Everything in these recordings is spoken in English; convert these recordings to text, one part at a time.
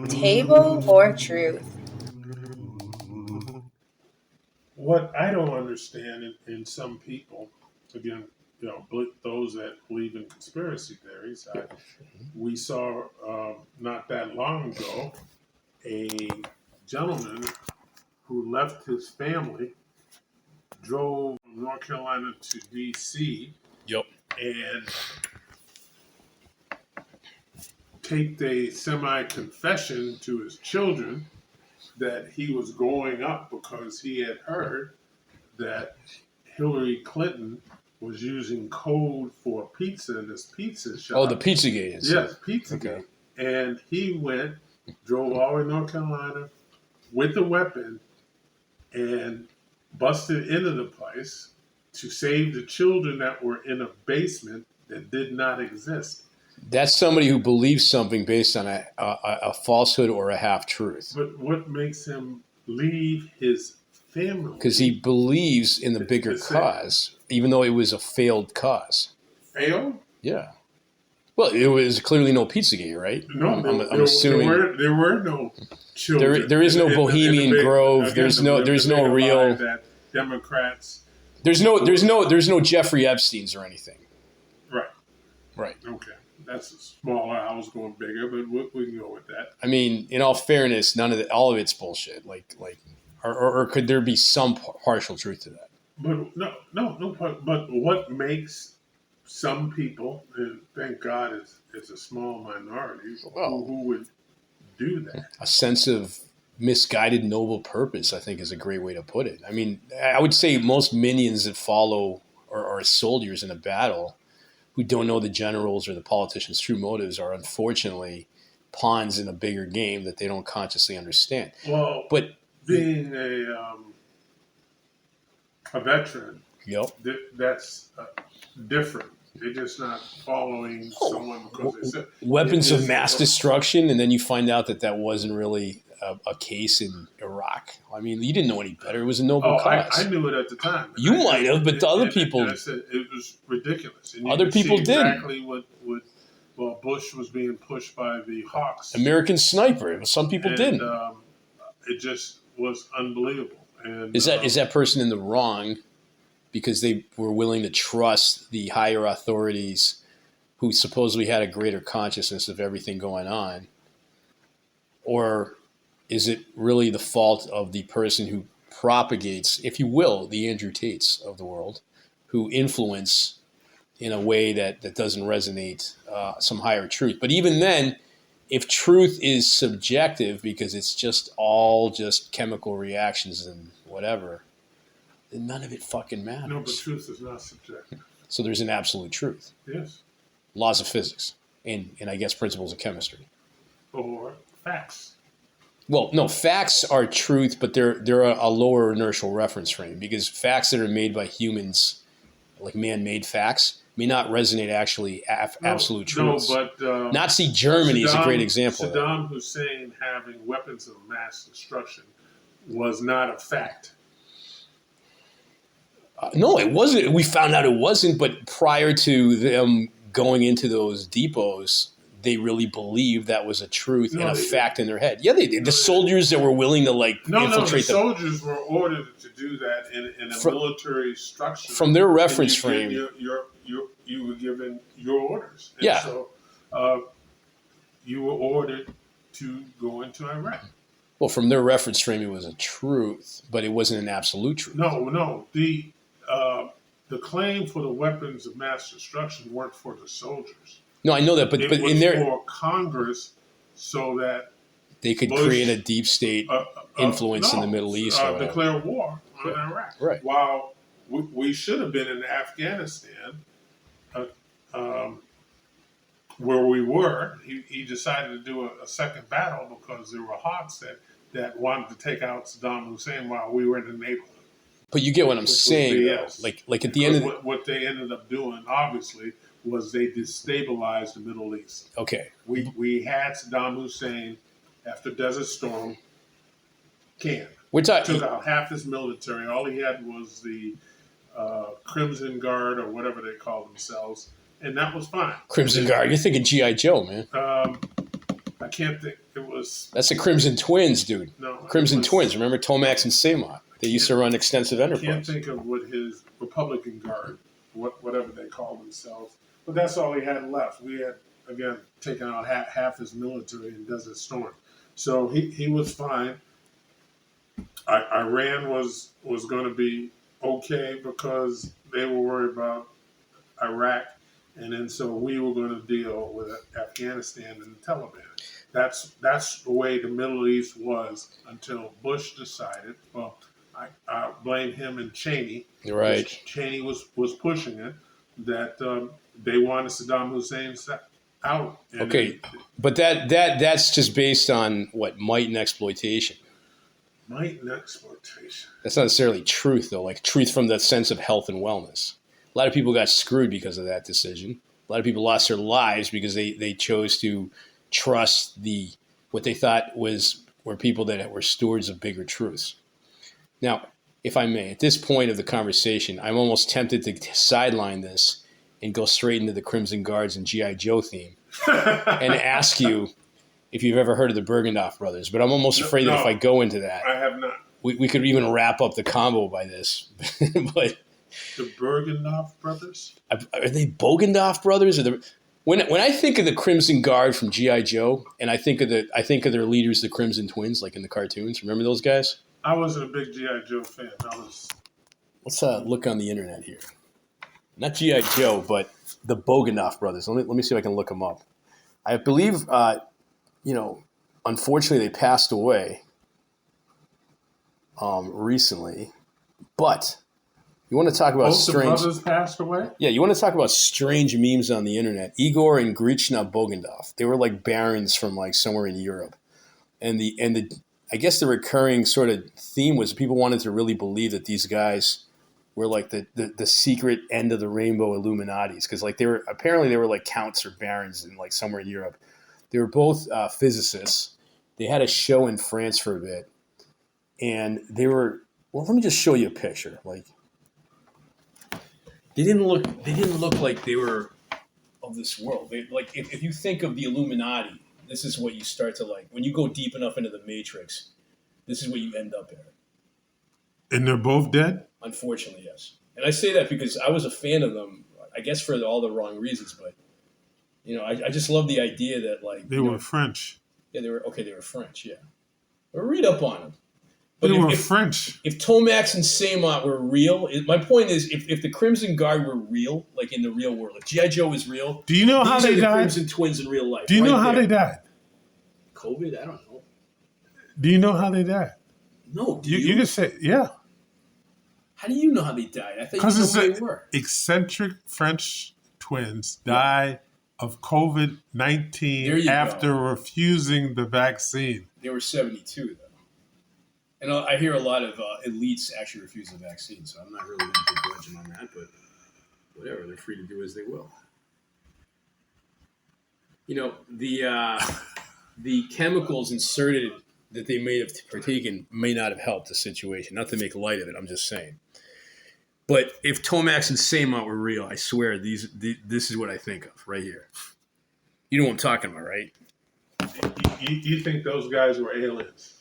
Table or truth? What I don't understand in some people, again, those that believe in conspiracy theories, we saw not that long ago a gentleman who left his family, drove from North Carolina to D.C. Yep. and taped a semi-confession to his children that he was going up because he had heard that Hillary Clinton was using code for pizza in this pizza shop. Oh, the Pizzagate incident. Yes, Pizzagate. Okay. And he drove all the way to North Carolina with the weapon and busted into the place to save the children that were in a basement that did not exist. That's somebody who believes something based on a falsehood or a half-truth. But what makes him leave his family? Because he believes in the bigger cause, even though it was a failed cause. Failed? Yeah. Well, it was clearly no Pizzagate, right? No, I'm assuming there were no children. There is no Bohemian Grove. Again, there's no real. That Democrats. There's no Jeffrey Epstein's or anything. Right. Okay, that's a smaller house going bigger, but we can go with that. I mean, in all fairness, all of it's bullshit. Or could there be some partial truth to that? But no. But what makes some people, and thank God it's a small minority, who would do that? A sense of misguided noble purpose, I think, is a great way to put it. I mean, I would say most minions that follow or are soldiers in a battle who don't know the generals or the politicians' true motives are unfortunately pawns in a bigger game that they don't consciously understand. Well, but being a veteran, yep, that's different. They're just not following someone because they said weapons of mass destruction, and then you find out that wasn't really a case in Iraq. I mean, you didn't know any better. It was a noble cause. I knew it at the time. You might have, but the other people. I said it was ridiculous. And other people did exactly what Bush was being pushed by the Hawks. American sniper. Some people didn't. It just was unbelievable. And is that person in the wrong because they were willing to trust the higher authorities who supposedly had a greater consciousness of everything going on? Or is it really the fault of the person who propagates, if you will, the Andrew Tates of the world, who influence in a way that doesn't resonate some higher truth? But even then, if truth is subjective because it's just all just chemical reactions and whatever, then none of it fucking matters. No, but truth is not subjective. So there's an absolute truth. Yes. Laws of physics and I guess principles of chemistry. Or facts. Well, no, facts are truth, but they're a lower inertial reference frame because facts that are made by humans, like man-made facts, may not resonate actually absolute truths. No, but Nazi Germany is a great example. Saddam Hussein having weapons of mass destruction was not a fact. No, it wasn't. We found out it wasn't, but prior to them going into those depots, they really believed that was a truth and a fact in their head. Yeah, they did. The soldiers that were willing to infiltrate the soldiers were ordered to do that in a military structure. From their reference frame, you were given your orders. And yeah. So you were ordered to go into Iraq. Well, from their reference frame, it was a truth, but it wasn't an absolute truth. No. The claim for the weapons of mass destruction weren't for the soldiers. No, I know that, but in their for Congress, so that they could create a deep state influence in the Middle East. Declare war on Iraq. Right. While we should have been in Afghanistan, where we were, he decided to do a second battle because there were Hawks that wanted to take out Saddam Hussein while we were in the neighborhood. But you get what I'm saying, though. Like at the end of what they ended up doing, obviously, was they destabilized the Middle East. Okay. We had Saddam Hussein after Desert Storm canned. Took out half his military. All he had was the Crimson Guard or whatever they call themselves and that was fine. Crimson Guard. You're thinking G.I. Joe, man. I can't think. It was That's the Crimson Twins, dude. no Crimson Twins. Remember Tomax and Samot? They used to run Extensive I can't Enterprise. think of what his Republican Guard, whatever they call themselves. But that's all he had left. We had again taken out half his military in Desert Storm, so he was fine. Iran was going to be okay because they were worried about Iraq, and then so we were going to deal with Afghanistan and the Taliban. That's the way the Middle East was until Bush decided. Well, I blame him and Cheney. Right. Cheney was pushing it that they wanted Saddam Hussein out. And Okay, but that's just based on what might and exploitation. Might and exploitation. That's not necessarily truth, though. Like truth from the sense of health and wellness. A lot of people got screwed because of that decision. A lot of people lost their lives because they chose to trust what they thought were people that were stewards of bigger truths. Now, if I may, at this point of the conversation, I'm almost tempted to sideline this and go straight into the Crimson Guards and G.I. Joe theme and ask you if you've ever heard of the Bogandoff Brothers. But I'm almost afraid that if I go into that, I have not. we could even wrap up the combo by this. But The Bogandoff Brothers? are they Bogandoff Brothers? When I think of the Crimson Guard from G.I. Joe, and I think of their leaders, the Crimson Twins, like in the cartoons. Remember those guys? I wasn't a big G.I. Joe fan. Let's look on the internet here. Not G.I. Joe, but the Bogandoff Brothers. Let me see if I can look them up. I believe, unfortunately they passed away recently. But you want to talk about Both the brothers passed away? Yeah, you want to talk about strange memes on the internet. Igor and Grichna Bogandoff. They were like barons from like somewhere in Europe. And I guess the recurring sort of theme was people wanted to really believe that these guys were like the secret end of the rainbow Illuminatis, because like they were like counts or barons in like somewhere in Europe. They were both physicists. They had a show in France for a bit, and they were let me just show you a picture. Like they didn't look like they were of this world. If you think of the Illuminati, this is what you start to like. When you go deep enough into the Matrix, this is what you end up in. And they're both dead? Unfortunately, yes. And I say that because I was a fan of them, I guess for all the wrong reasons, but, I just love the idea that, like... They were French. Yeah, they were French, yeah. But read up on them. But they were French. If Tomax and Samot were real, my point is, if the Crimson Guard were real, like in the real world, like G.I. Joe is real... Do you know how they died? Crimson Twins in real life. Do you know how they died? COVID? I don't know. Do you know how they died? No, you just say, yeah. How do you know how they died? I thought you know who they were. Eccentric French twins die of COVID-19 after refusing the vaccine. They were 72, though. And I hear a lot of elites actually refuse the vaccine, so I'm not really going to begrudge them on that, but whatever. They're free to do as they will. The chemicals inserted that they may have partaken may not have helped the situation. Not to make light of it, I'm just saying. But if Tomax and Samot were real, I swear this is what I think of right here. You know what I'm talking about, right? You think those guys were aliens?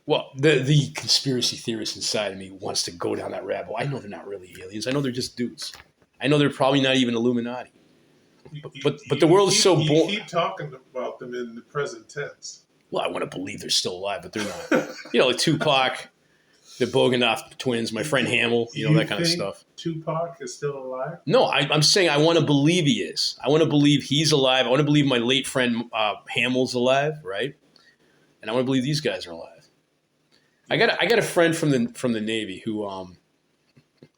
Well, the conspiracy theorist inside of me wants to go down that rabbit hole. I know they're not really aliens. I know they're just dudes. I know they're probably not even Illuminati. But the world is so boring. You keep talking about them in the present tense. Well, I want to believe they're still alive, but they're not. Like Tupac, the Bogandoff twins, my friend Hamill, that kind of stuff. Tupac is still alive? No, I'm saying I want to believe he is. I want to believe he's alive. I want to believe my late friend Hamill's alive, right? And I want to believe these guys are alive. I got a friend from the Navy who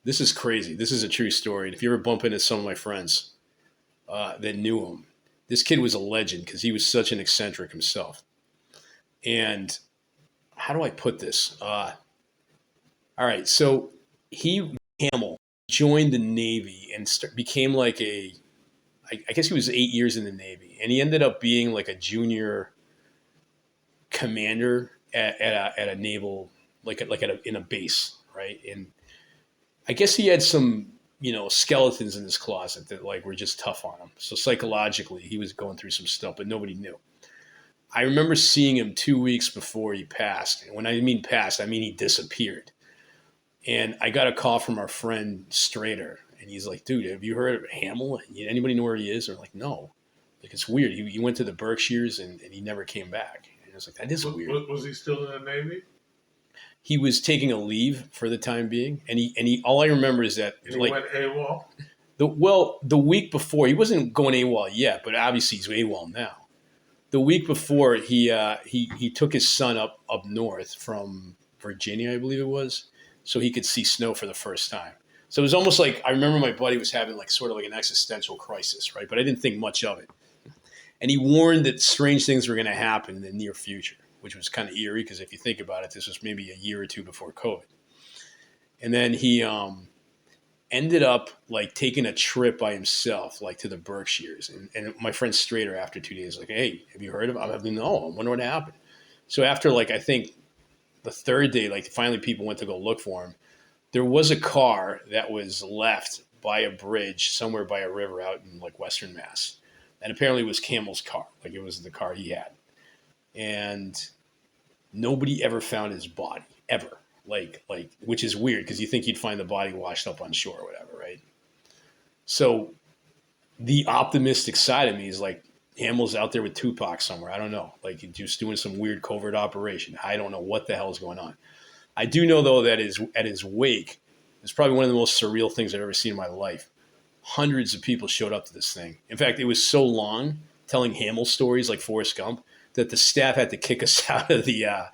this is crazy. This is a true story. And if you ever bump into some of my friends that knew him, this kid was a legend because he was such an eccentric himself. And how do I put this? All right, so Hamill joined the Navy and became like I guess he was 8 years in the Navy, and he ended up being like a junior commander at a naval, in a base, right? And I guess he had some, skeletons in his closet that like were just tough on him. So psychologically, he was going through some stuff, but nobody knew. I remember seeing him 2 weeks before he passed. And when I mean passed, I mean he disappeared. And I got a call from our friend Strader, and he's like, "Dude, have you heard of Hamill? Anybody know where he is?" Or like, "No." Like, it's weird. He went to the Berkshires and he never came back. And I was like, that is weird. Was he still in the Navy? He was taking a leave for the time being, and he all I remember is that He went AWOL? the week before, he wasn't going AWOL yet, but obviously he's AWOL now. The week before, he took his son up north from Virginia, I believe it was, so he could see snow for the first time. So it was almost like, I remember my buddy was having like sort of like an existential crisis, right? But I didn't think much of it. And he warned that strange things were going to happen in the near future, which was kind of eerie because if you think about it, this was maybe a year or two before COVID. And then he ended up like taking a trip by himself, like to the Berkshires. And my friend Strader, after 2 days, like, "Hey, have you heard of him?" I'm like, "No, I wonder what happened." So after like, I think the third day, like finally people went to go look for him. There was a car that was left by a bridge somewhere by a river out in like Western Mass. And apparently it was Campbell's car. Like it was the car he had. And nobody ever found his body, ever. Like, which is weird because you think you'd find the body washed up on shore or whatever, right? So the optimistic side of me is like, Hamill's out there with Tupac somewhere. I don't know. Like he's just doing some weird covert operation. I don't know what the hell is going on. I do know, though, that at his wake, it's probably one of the most surreal things I've ever seen in my life. Hundreds of people showed up to this thing. In fact, it was so long, telling Hamill stories like Forrest Gump, that the staff had to kick us out of the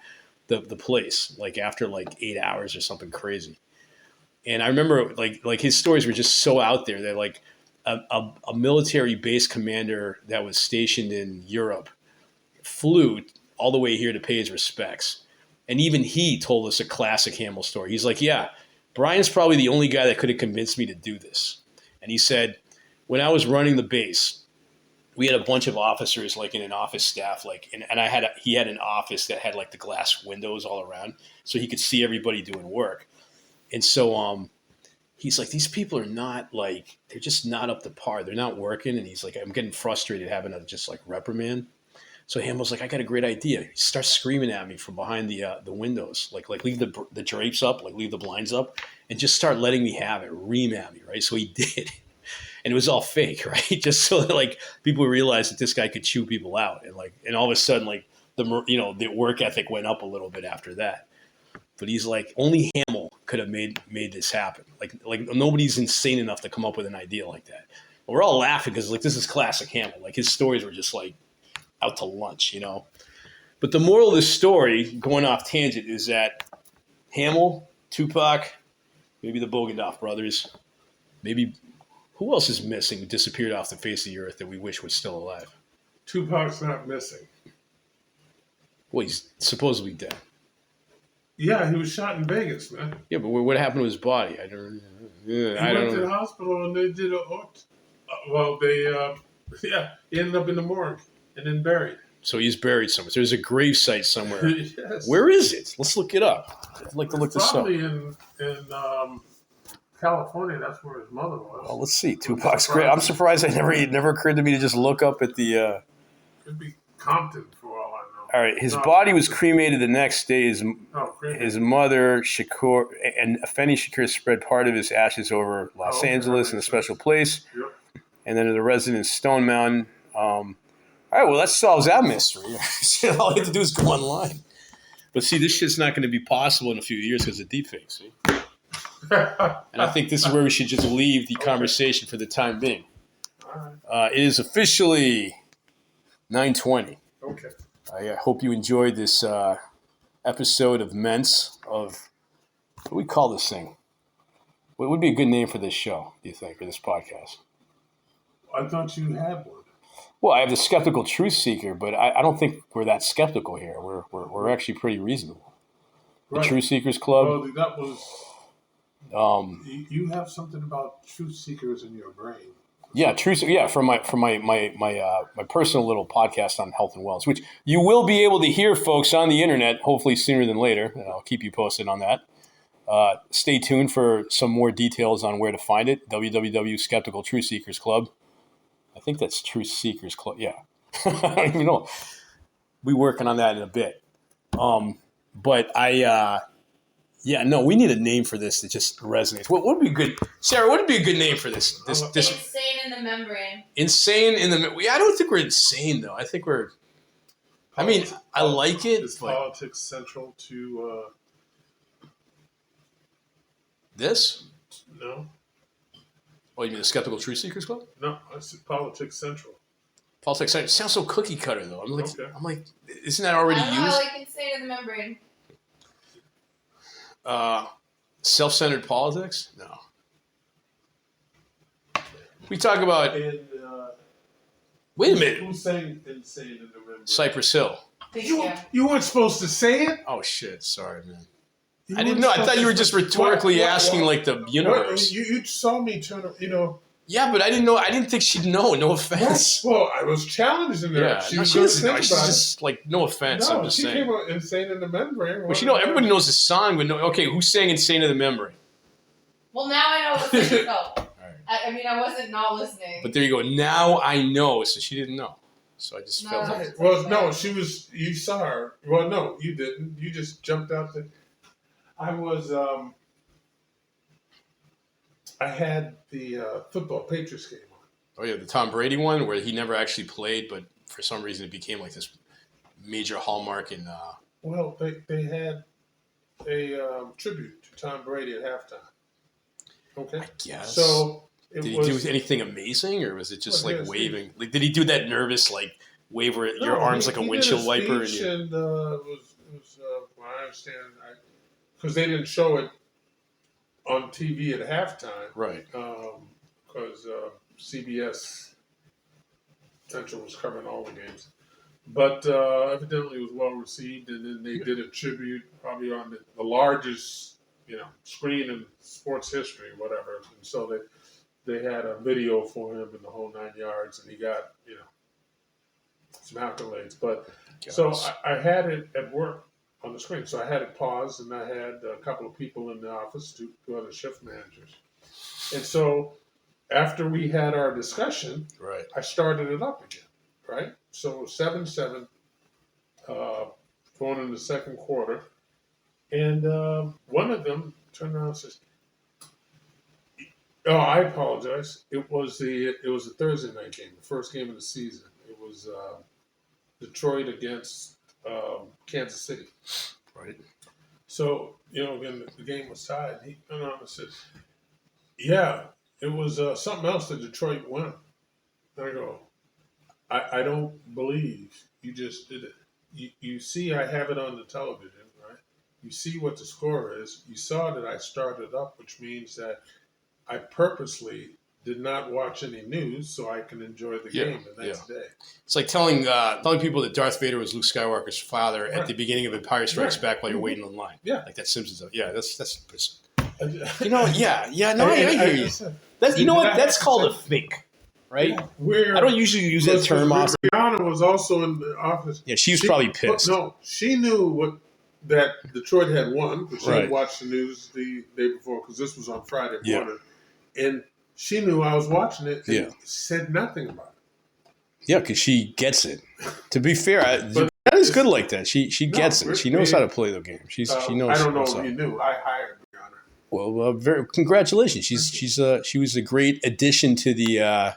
place, like after like 8 hours or something crazy. And I remember like his stories were just so out there that like a military base commander that was stationed in Europe flew all the way here to pay his respects. And even he told us a classic Hamill story. He's like, "Yeah, Brian's probably the only guy that could have convinced me to do this." And he said, when I was running the base, we had a bunch of officers like in an office staff, like, and he had an office that had like the glass windows all around, so he could see everybody doing work. And so he's like, these people are not like, they're just not up to par. They're not working. And he's like, I'm getting frustrated having to just like reprimand. So Hamill's like, "I got a great idea." He starts screaming at me from behind the windows, like leave the drapes up, like leave the blinds up, and just start letting me have it, ream at me, right? So he did, and it was all fake, right? Just so that like people realized that this guy could chew people out, and all of a sudden like the work ethic went up a little bit after that. But he's like, only Hamill could have made this happen. Like nobody's insane enough to come up with an idea like that. But we're all laughing because like this is classic Hamill. Like his stories were just like out to lunch, But the moral of the story, going off tangent, is that Hamill, Tupac, maybe the Bogandoff Brothers, maybe who else is missing, disappeared off the face of the earth that we wish was still alive? Tupac's not missing. Well, he's supposedly dead. Yeah, he was shot in Vegas, man. Yeah, but what happened to his body? I don't He know. went to the hospital and they did he ended up in the morgue and then buried. So he's buried somewhere. There's a grave site somewhere. Yes. Where is it? Let's look it up. I'd like to look this up. Probably in California. That's where his mother was. Well, let's see. Tupac's grave. I'm surprised it never occurred to me to just look up at the. Could be Compton for all I know. All right, his body was cremated the next day. His mother, Shakur, and Afeni Shakur spread part of his ashes over Los Angeles in a special place. Yep. And then at a residence in Stone Mountain. All right, well, that solves that mystery. All you have to do is go online. But see, this shit's not going to be possible in a few years because of deepfakes, see? And I think this is where we should just leave the conversation for the time being. All right. It is officially 9:20. Okay. I hope you enjoyed this episode of Ments of, what do we call this thing? What would be a good name for this show, do you think, or this podcast? I thought you had one. Well, I have the skeptical truth seeker, but I don't think we're that skeptical here. We're actually pretty reasonable. Right. The Truth Seekers Club. Well, that was. You have something about truth seekers in your brain. Yeah, truth. Yeah, from my personal little podcast on health and wellness, which you will be able to hear, folks, on the internet, hopefully sooner than later. And I'll keep you posted on that. Stay tuned for some more details on where to find it. www. Skeptical Truth Seekers Club. I think that's Truth Seekers Club. Yeah. I don't even know. We're working on that in a bit. But we need a name for this that just resonates. What would be good, Sarah? What would be a good name for this? This Insane in the membrane. Insane in the. I don't think we're insane though. I think we're. I mean, I like it. Is politics central to this? No. Oh, you mean the Skeptical Truth Seekers Club? No, I said politics central. Politics central. It sounds so cookie cutter though. I'm like, isn't that already used? I like insane in the membrane. Self-centered politics? No. We talk about. And, wait a minute. Who's saying insane in the membrane? Cypress Hill. You weren't supposed to say it? Oh shit! Sorry, man. I didn't know. I thought you were just rhetorically asking, like the universe. You saw me turn. Yeah, but I didn't know. I didn't think she'd know. No offense. Well, I was challenging her. Yeah, she doesn't know. She's just like, no offense. No, I'm just she saying. came out insane in the membrane. Well, everybody knows the song, but okay, who's saying "Insane in the Membrane"? Well, now I know what it's called. Right. I mean, I wasn't not listening. But there you go. Now I know. So she didn't know. So I just felt like. Well, no, she was. You saw her. Well, no, you didn't. You just jumped out there. I was. I had the football Patriots game on. Oh yeah, the Tom Brady one where he never actually played, but for some reason it became like this major hallmark in. Well, they had a tribute to Tom Brady at halftime. Okay. I guess. So did he do anything amazing, or was it just like waving? Like, did he do that nervous like wave where your arms like a windshield wiper? And was well, I understand because they didn't show it on TV at halftime, right? Because CBS Central was covering all the games, but evidently it was well received, and then they did a tribute probably on the largest screen in sports history, whatever. And so they had a video for him in the whole 9 yards, and he got some accolades. But so I had it at work on the screen, so I had it paused, and I had a couple of people in the office, two other shift managers, and so after we had our discussion, right, I started it up again, right? So 7-7, going in the second quarter. And one of them turned around and says, "Oh, I apologize. It was a Thursday night game, the first game of the season. It was Detroit against Kansas City." Right. So again, the game was tied. He turned around and said, "Yeah, it was something else that Detroit won." And I go, "I don't believe you just did it. You see, I have it on the television." You see what the score is. You saw that I started up, which means that I purposely did not watch any news so I can enjoy the game the next day. It's like telling people that Darth Vader was Luke Skywalker's father at the beginning of Empire Strikes Back while you're waiting in line. Yeah, like that Simpsons. Yeah, that's. I hear you. That's That's called a think, right? Yeah, I don't usually use that term. Rihanna was also in the office. Yeah, she was probably pissed. No, she knew that Detroit had won, but she had watched the news the day before because this was on Friday morning, and she knew I was watching it and said nothing about it. Yeah, because she gets it. To be fair, Rihanna's good like that. She gets it. She knows how to play the game. She knows. I don't know if you knew. I hired Rihanna. Well, congratulations. She was a great addition to the.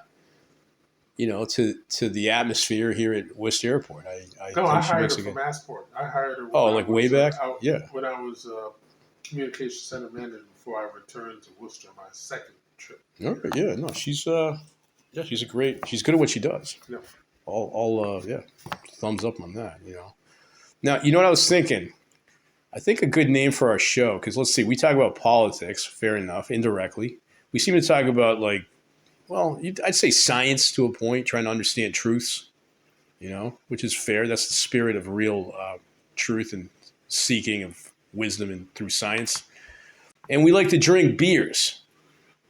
To the atmosphere here at Worcester Airport. I hired her from Massport. I hired her. Like way back? When I was communications center manager before I returned to Worcester, my second trip. Okay, yeah, no, she's good at what she does. Yeah. All thumbs up on that. Now, what I was thinking? I think a good name for our show, because let's see, we talk about politics, fair enough, indirectly. We seem to talk about I'd say science to a point, trying to understand truths, which is fair. That's the spirit of real truth and seeking of wisdom and through science. And we like to drink beers.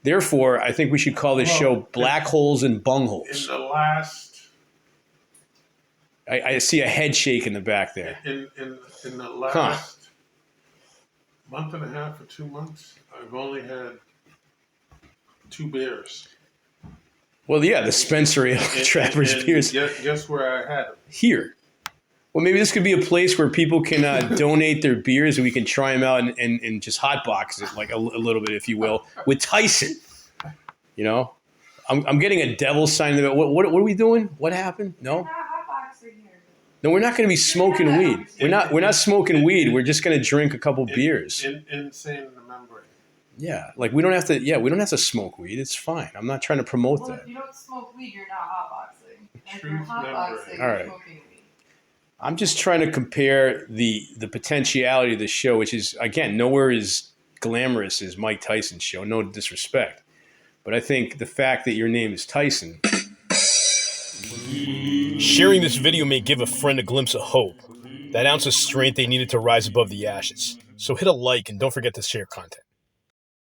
Therefore, I think we should call this show Black Holes and Bungholes. In the last... I see a head shake in the back there. In the last month and a half or 2 months, I've only had 2 beers. Well, yeah, the Spencer Ale, Trappers and beers guess where I had them? here. Well, maybe this could be a place where people can donate their beers and we can try them out and just hotbox it like a little bit, if you will, with Tyson. You know, I'm getting a devil sign. What are we doing? What happened? No, no, we're not going to be smoking weed. We're not smoking weed. We're just going to drink a couple beers. Insane in the membrane. Yeah, like we don't have to. Yeah, we don't have to smoke weed. It's fine. I'm not trying to promote Well, that. if you don't smoke weed, you're not hotboxing. If you're Truth hotboxing, membrane. you're All right. smoking weed. I'm just trying to compare the potentiality of the show, which is, again, nowhere as glamorous as Mike Tyson's show. No disrespect. But I think the fact that your name is Tyson. Sharing this video may give a friend a glimpse of hope. That ounce of strength they needed to rise above the ashes. So hit a like and don't forget to share content.